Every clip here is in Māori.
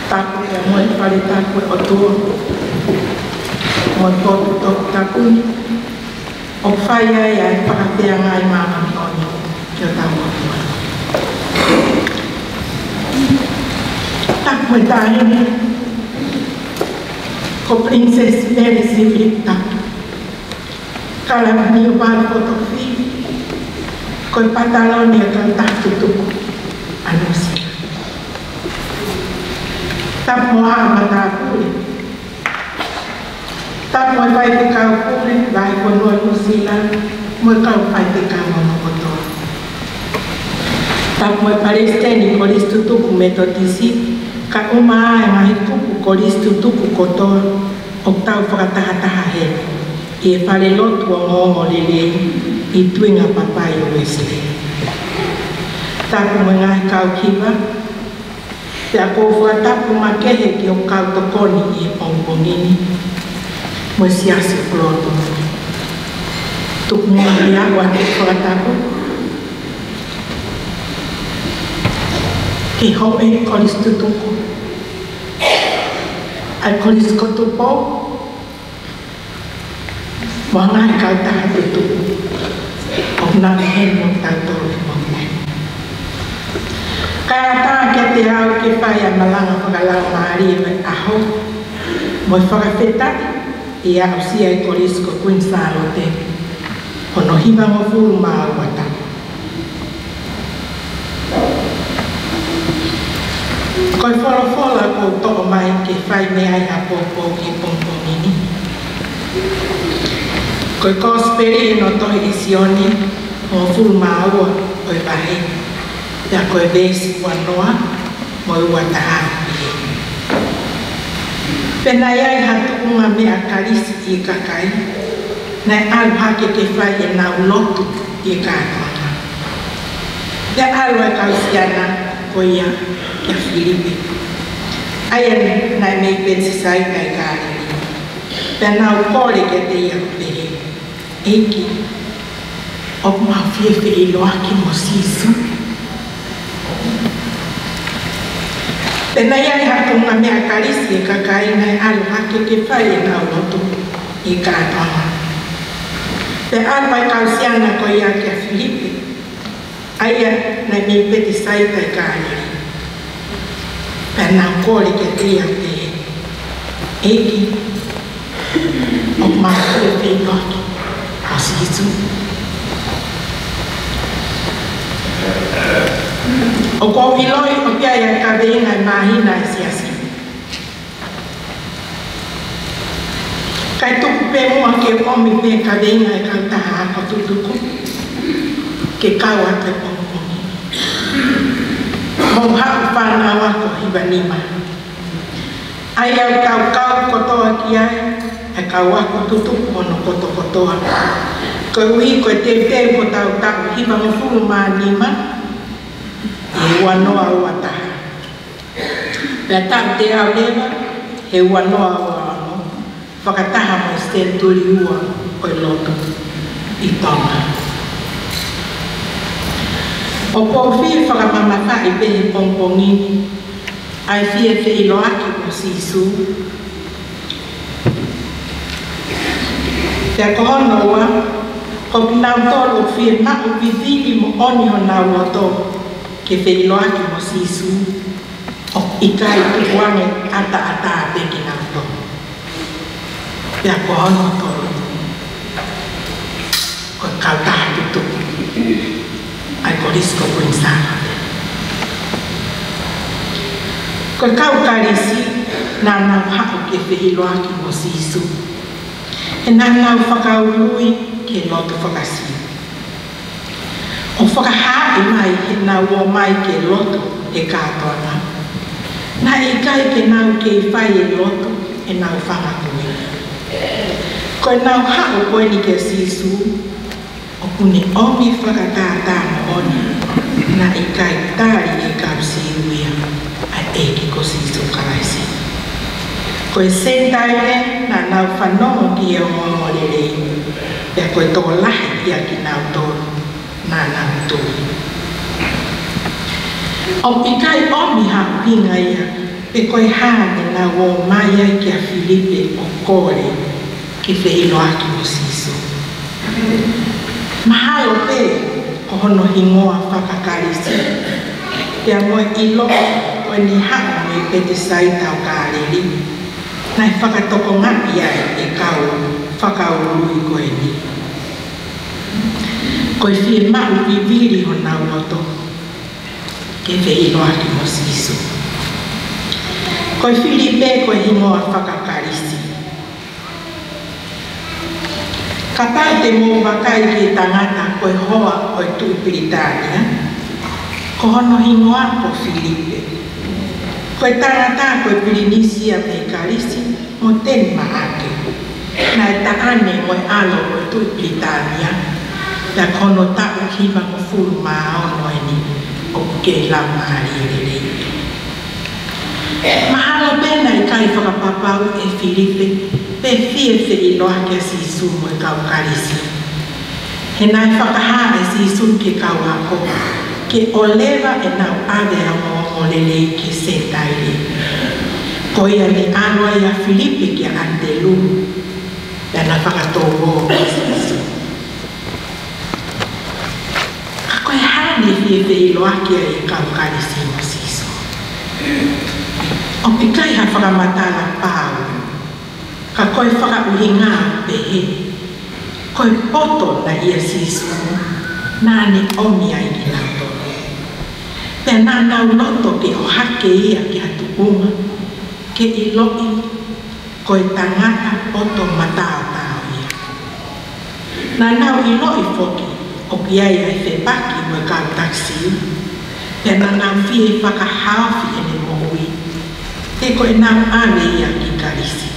Taku ya moi pare taku o tua. Mo to taku. O whaia ia e whakatea ngai māma tōni ki o tāua tua. Taku e tāhine. Ko Princess Mary Sivita. Kala ni o bāra fotofi. Ko e pataloni e kau tātu tuku. Anusia. Tapu mo hama tāpuri. Tapu mo whai te kau puri, vai ko noa kusila, mo kau whai te kau mono kotoa. Tapu mo Palestini ko listu tuku metodisi, ka umaa e mahi tuku ko listu tuku kotoa, o tau whakatahataha he. I e whare lotu o ngongo lelei, i tuinga papai o Wesley. Tapu mo ngahi kau kiwa, te a kōwhua tapu makehe ki o kau tokoni i e pongpongini. Mo siasi ploto. Tuku mwari awa te whakatapu. Ki hoe kolis tutuku. Ai kolis kotupo. Mo ngai kau taha tutuku. O nang hen mo tātoro mwai. Kaya tā ke te au ke whai a malanga whakalau maari e aho. Mo whakawhetati. I au sia i koris ko Queensland te. Ono hiva mo furu maa wata. Koi wholofola ko toko mai ke whai mea i a popo ki pongpongini. Koi kosperi no tohi isioni mo furu maa ua oi wahe. Ia koe besi wanoa mo i wata haa. Pena iai hatu unga mea karisi i kakai, nai alu hake ke whai e nau lotu i kātoanga. Ia alu e kausiana ko ia kia Filipe. Aia nai mei pensi sai kai kāreri. Pena nau kore ke te ia kupehe. Eiki, o mau whiewhi i loaki mo sisu. Pena iai hatu ngā mea karisi e kakai nai alu hake ke whai e nau lotu i kātoanga. Te alu ai kausiana ko ia kia Filipe, aia nai mei peti saita i kāreri. Pena kore ke te ia te eiki, o mau whiewhi i loaki o sisu. O ko iloi o pia ia ka veina i mahina i siasi. Kai tuku pe mua ke omi me ka veina i kau taha ako tutuku. Ke kau ate pongpongi. Mau hau whanau ako hiva nima. Ai au kau kotoa ki ai, e kau ako tutuku ono kotoa. Koe uhi koe te ko tau hiva mfulu maa nima. He wanoa ua taha. Pea tau te au lewa, he wanoa ua ano, whakataha mo stenturi ua o loto i tonga. O pōwhi whakamamaka i pehe pongpongini, ai whiewhi i loaki mo sisu. Pea kohono ua, ko pinau tolo whie mau vivili mo oni o nau loto. Ke wheiloaki mo sisu, o ikai tukuange ata peki nau to. Pea kohono tolo. Ko kautaha tutuku. Ai korisko Queensland. Ko kaukarisi, nā nau hako ke wheiloaki mo sisu. E nā nau whakaurui ke loto whakasi. O whakahae mai he nau o mai ke loto e kātoana. Nā e kai ke nau ke i whai e loto e nau whangatui. Koe nau hao koe ni ke sisu, o kuni omi whakatātāna oni, nā e kai tāri e kau siuia, a eki ko sisu karaisi. Koe sentaire nā nau whanongo ki e o ngomorerei, e koe tō lahi ia ki nau tōru. Nā nau tōru. O pikai o mi ha pinga ia e koe hane na o mai ki a Filipe o kore ki whilo aki o siso. Mahalo pe ko hono hingoa whakakarisi te a moe ilo o ni hao me pe te saita o kāreri nai whakatoko ngapi ai e kau whakaurui koe ni. Koe whie mau viviri ho nau roto ke whilo aki o siso. Koe Filipe koe hingoa whakakarisi. Ka pau te mō wakai ki tangata koe hoa o i tui Britania, ko hono hingoa ko Filipe. Koe tangata koe Pirinisia me karisi mo ten maake. Na e taane moe alo o i tui Britania, na kono tau hima ko fulu maa ono ni o ke la maari rei. Mahalo pena i kai whakapapau e Filipe, pe fie i loa ke sisu mo e kau karisi. He nai whakaha e sisu ke kau ako, ke o lewa e nau ave a mo lele ke setaire. Ko ia ni anwa ia Filipe ke antelu, e na whakatogo ke sisu. Ka koe hane fie i loa ke e kau karisi mo sisu. O pikai ha whakamatala pāu, ka koe whakauhinga pehe, koe poto na ia sisu, nāne omi ai ki nau tono. Pea nā nau loto ke o hake ia ki hatu unga, ke i loi, koe tangata poto matao tau ia. Nā nau i loi foki, o ki ai ai whepaki mo kau taksi, pea nā nau fie whakahawhi ene mohui, te koe nau ane ia ki karisi.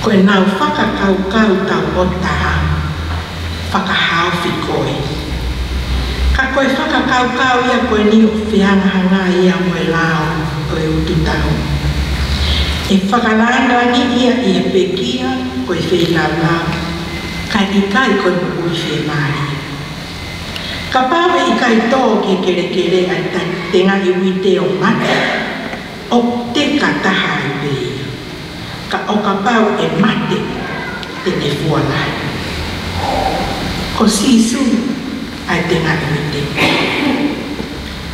Koe nau whakakau-kau tau o taha, whakahawhi koe. Ka koe whakakau-kau ia koe ni o whiangahanga ia moe lao koe utu tau. E whakalangangi ia i e pekia koe whelau-lau, ka i kai koe mui whemari. Ka pawe i kai tō ke kere-kere ai tenga i wite o mate, o te kataha i peia, ka o ka pau e mate te te fualai. Ko sisu ai te ngāi te.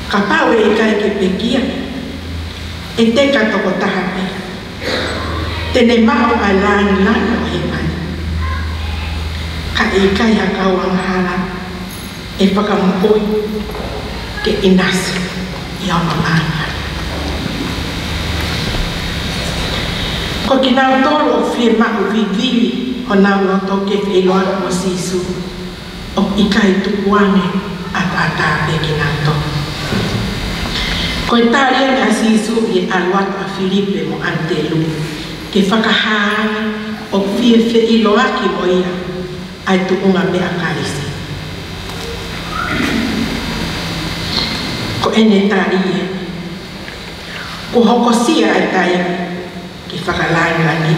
Ka pau e kai ke pekia, e te katoko taha pe. Tene maho ai lani lani o he mani. Ka e kai hakau anghala, e whakamukoi ke inasi i au mamanga. Ko ki nau tolo o whie mahu viviri o nau loto ke whieloa o sisu o i kai tukuane ata pe ki nau tolo. Ko i tāria a sisu i aluatu a Filipe mo antelu ke whakahaana o whie whieloa ki mo ia ai tukunga mea karisi. Ko ene tāria ko hokosia ai tāia ki whakalanga-langi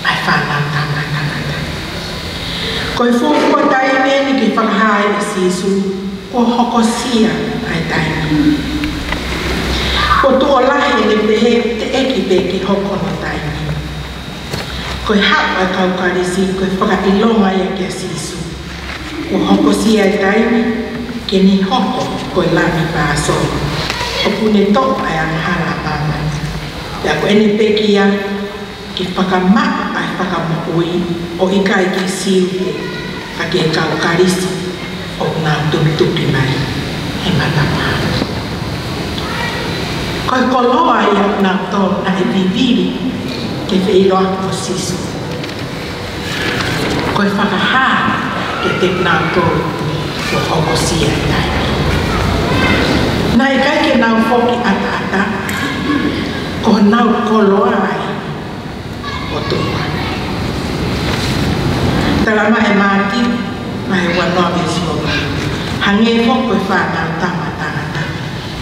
ai whanau tangata. Ko i fōkua tai meni ki whakahae e sisu, ko hokosia ai taimi. Ko tuo lahi e pehe te eki pe ki hokono taimi. Ko i hapa kau karisi, ko i whakailonga ia ki a sisu. Ko hokosia ai taimi, ke ni hoko ko i lami pāso. O pune tō ai anghala pāmai. Pea ko ene pekia ki whakamaka ai whakamokoi o i kai ki siupe ka ke kau karisi o ngā tumituki mai he matapa. Ko i koloa i au ngā tō na e viviri ke whieloa o sisu. Ko i whakahā ke te ngā tō o hokosia i tai. Nā i kai ke nau whoki ata-ata, ko nau koloa ai o tua. Talama e mati, mai wanoa me sioga. Hange hoko e whanau tamatangata,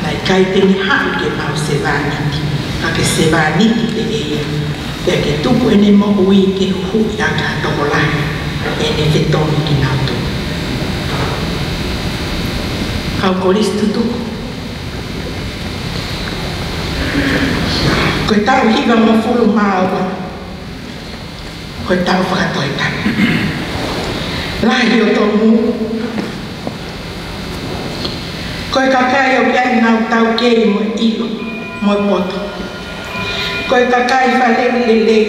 na i kai te ni hau ke mau se wāniti, ka ke se wāniti te eia, pia ke tupu ene mo ui ke hu i aka tokolahi, ene te tonu ki nau tu. Kau koris tutuku, Koe tau hiwa mo fulu maawa. Koe tau whakatoi tana. Lahi o tō mu. Koe kakai o kia ngau tau kei mo ilo, mo poto. Koe kakai whalele lele.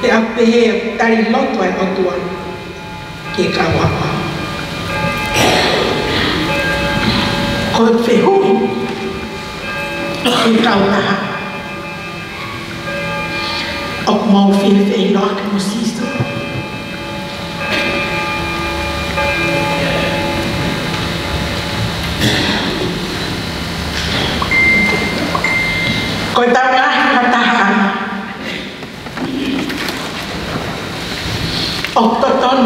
Te apehe tari loto ai o tua. Ke kawapa. Koe whehui. Ke kautaha. Ook mau veel veel lachen precies doen. Kau tahu lah katahan. Oktoton,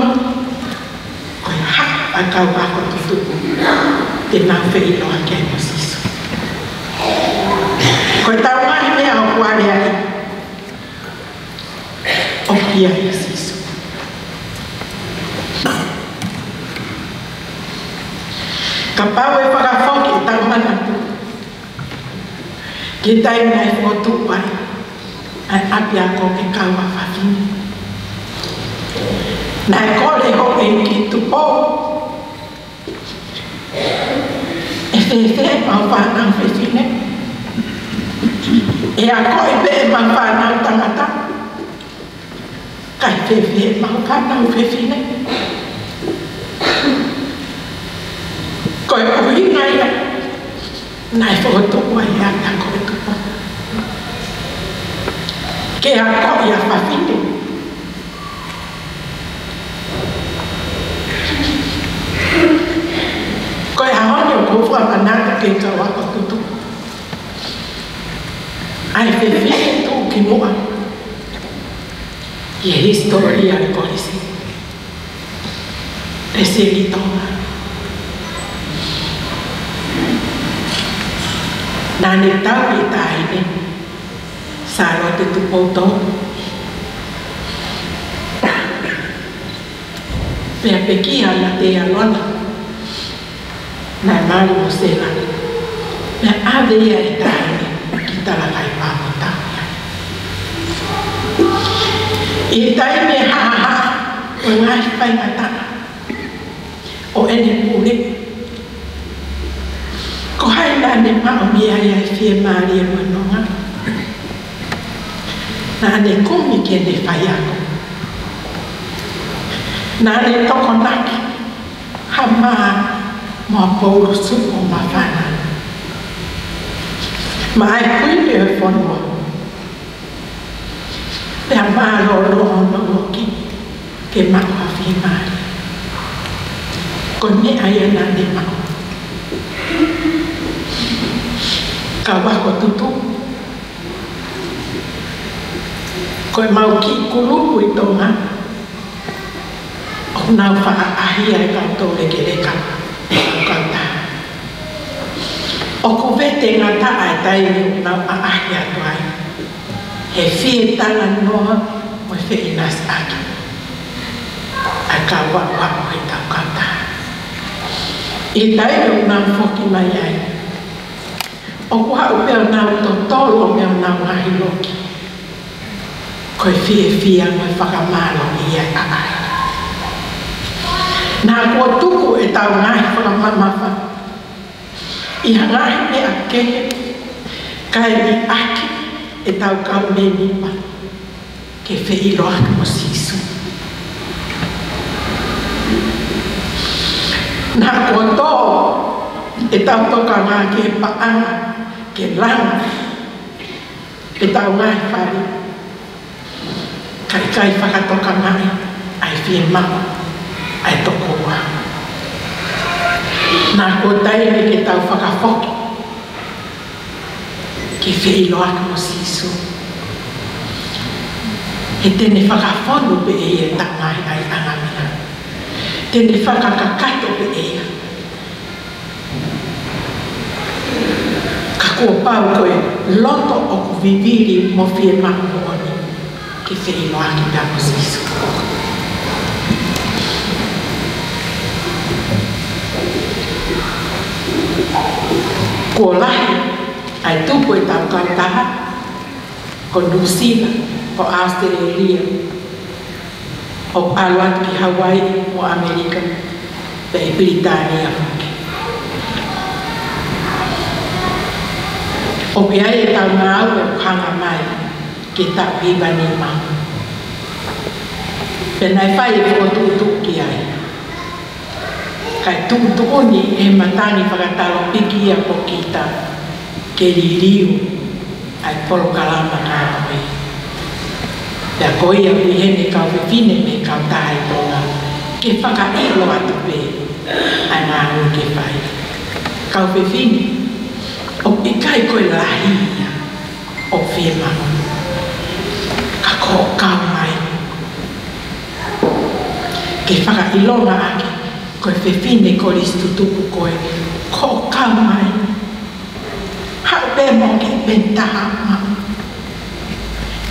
kau hak agak aku tutup. Tenang veel lachen precies. Kau tahu lah ini aku ada. Opia Yesus. Kapau e whakafoki e tau mana tu. Ki tai nai whotu pai. Ai api ako ke kaua whawhini. Nai kore ho e ki tupo. E whewhe mau whanau whewhine. E ako e be e mau whanau tangata. Kai whewhe mau whanau whewhine. Koe ui ngai a. Nai whotu pai a ta koe tupo. Ke a koe a whawhine. Koe a honi o kofua manaka ke kau a tutu. Ai whewhine tō ki mua. E historia de polisi. Reseli toma. Nani tau i taine. Saro te tupoto. Pea pekia na te alona. Nai mali mo sela. Pea avea i taine. Kita la kai pamota. I taime ha o ngai pai ngata o ene pule ko hai na ne ma o mia ia fie mari e mononga na ne komi ke ne fai ako na ne toko naki ha ma mo pouro su o mawhana ma ai kuine e whanua Pea malo lo loki ke mau hafi mari. Ko ne aia na ne mau. Ka wako tutu. Ko e mau ki kulupu i tonga. O nau wha ahia e kau tō leke reka. O kau tā. O ko vete ngā tā ai tai o nau a ahia tuai. He fie tala noa mo fe inas aki. A ka wawa o he tau kata. I tai o nau foki mai ai. O kua o peo nau to tolo mea nau ngahi loki. Koe fie mo whakamalo i ai a ai. Nā kua tuku e tau ngahi whakamamafa. I hangahi me a kehe. Kai ni aki. E tau kau me nipa ke whei roa ka mo sisu. Nā kua tō e tau toka ngā ke paanga ke langa e tau ngai whare. Kai whakatoka ngai ai whie mama ai toko wā. Nā kua taime ke tau whakafoki ke whei loa ka mo sisu. E tene whakawhonu pe e tangai ai angamina. Tene whakakakato pe e. Ka kua pau koe loto o ku viviri mo whie mahu mooni ke whei loa ki pia mo sisu. Kua lahi ai tupu e tau kautaha ko New Zealand, ko Australia, o aluat ki Hawaii, o Amerika, pe Britania. O kia e tau ngā au e kanga mai ki tau hiwa ni mau. Penai whai e whotutu ki ai. Kai tukutukoni e matani whakatalo piki a po kita ke ririu ai polo kalama ngā koe. Pea koe a kuihene kau whiwhine me kau tae tonga ke whakailo atu pe ai ngā ui ke whai. Kau whiwhine o ikai koe lahia o whemama. Ka ko kau mai. Ke whakailona ake koe whiwhine ko ristu tupu koe ko kau mai. Hau pe mo ke pentaha mau.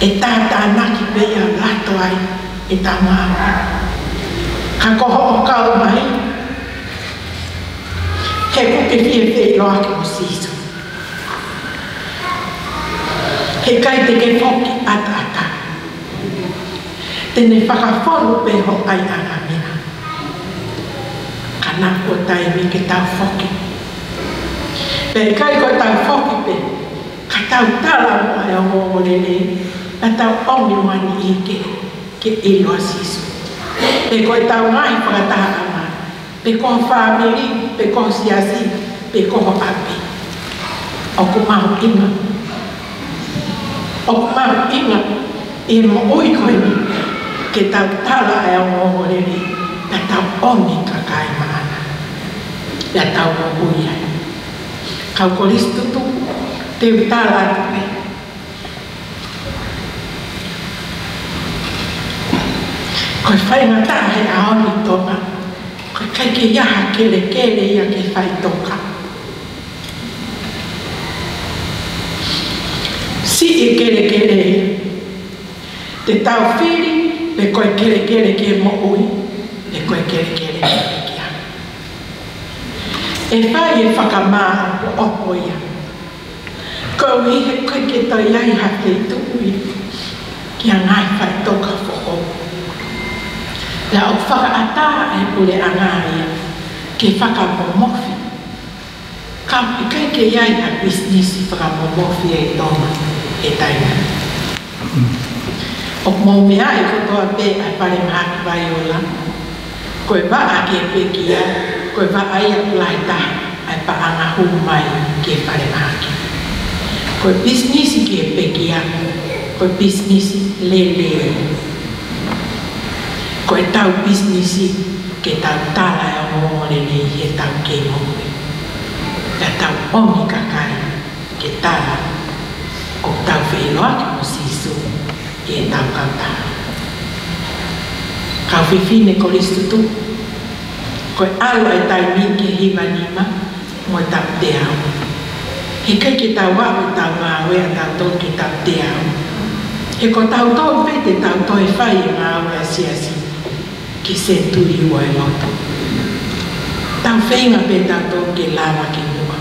E tātā naki pea lato ai e tā māma. Ka koho o kau mai. He puke whie loa ke o siso. He kai te ke whoki ata. Tene whakawhonu pe ho ai anga mina. Ka nako taimi ke tau whoki. Pe kai ko tau whoki pe. Ka tau tala mo ai o ngōrele. A tau ongi wani i ke iloa siso. Pe ko tau ngai whakataha ama. Pe ko whamiri, pe ko siasi, pe ko api. O ku mahu inga. O mahu inga e mo ui koe ni ke tau tala e o ngōrele e tau ongi ka kai maana e tau o ui ai kau koristu tu te utala atu me koe whainga tahe a oni tonga koe kai ke iaha kele ia ke whai toka si e kele te tau whiri pe koe kele ke mo ui pe koe kele ke kia e whai e whakamaa o opo ia koe ui he koe ke toi ai hake i tu ui kia ngai whai toka fo o la o whakaata e pule anga ia ke whakamomofi ka i kai ke iai na business whakamomofi e toma e taina. O mau mea e kotoa pe a pare mahaki vai o la. Koe wa a ke pekia, koe wa ai a kulai taha ai pa anga hu mai ke pare mahaki. Koe business ke pekia, koe business lele. Koe tau business ke tau tala e o ngore nei he tau ke ngore. Ka tau ongi kakai ke tala ko tau wheloa ke mo sisu e tau kautaha. Kau whiwhine ko ristu tu. Koe alo e tai minke hiwa nima mo tau te au. He kai ke tau wapu tau mawe a tau tau ke tau te au. He ko tau tau pete tau toi whai e mawe a siasi ki senturi ua e loto. Tau whenga pe tau tau ke lawa ke mua.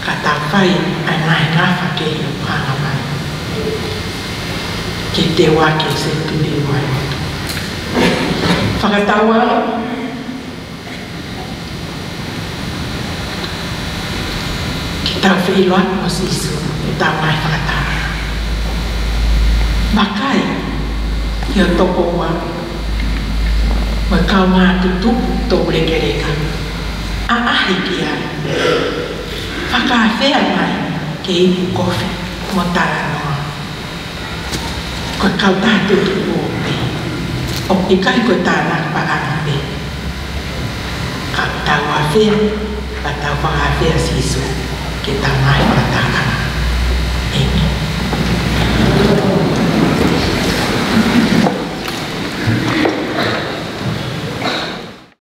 Ka tau whai a ngai ngafa ke hiu hanga mai. Ke te wake senturi ua e loto. Whakataua ki tau whiloa mo sisu e tau mai whakataua. Makai ki o toko ua mo kau ngā tutupu tō reka. A ahi ki ai. Whakawhea mai ke ipu kofi mo tara noa. Ko kau tā tutupu o pe. O ikai ko tāna pa anga pe. Kau tau a whea, pa tau whakawhea sisu ke tau mai pa tā anga.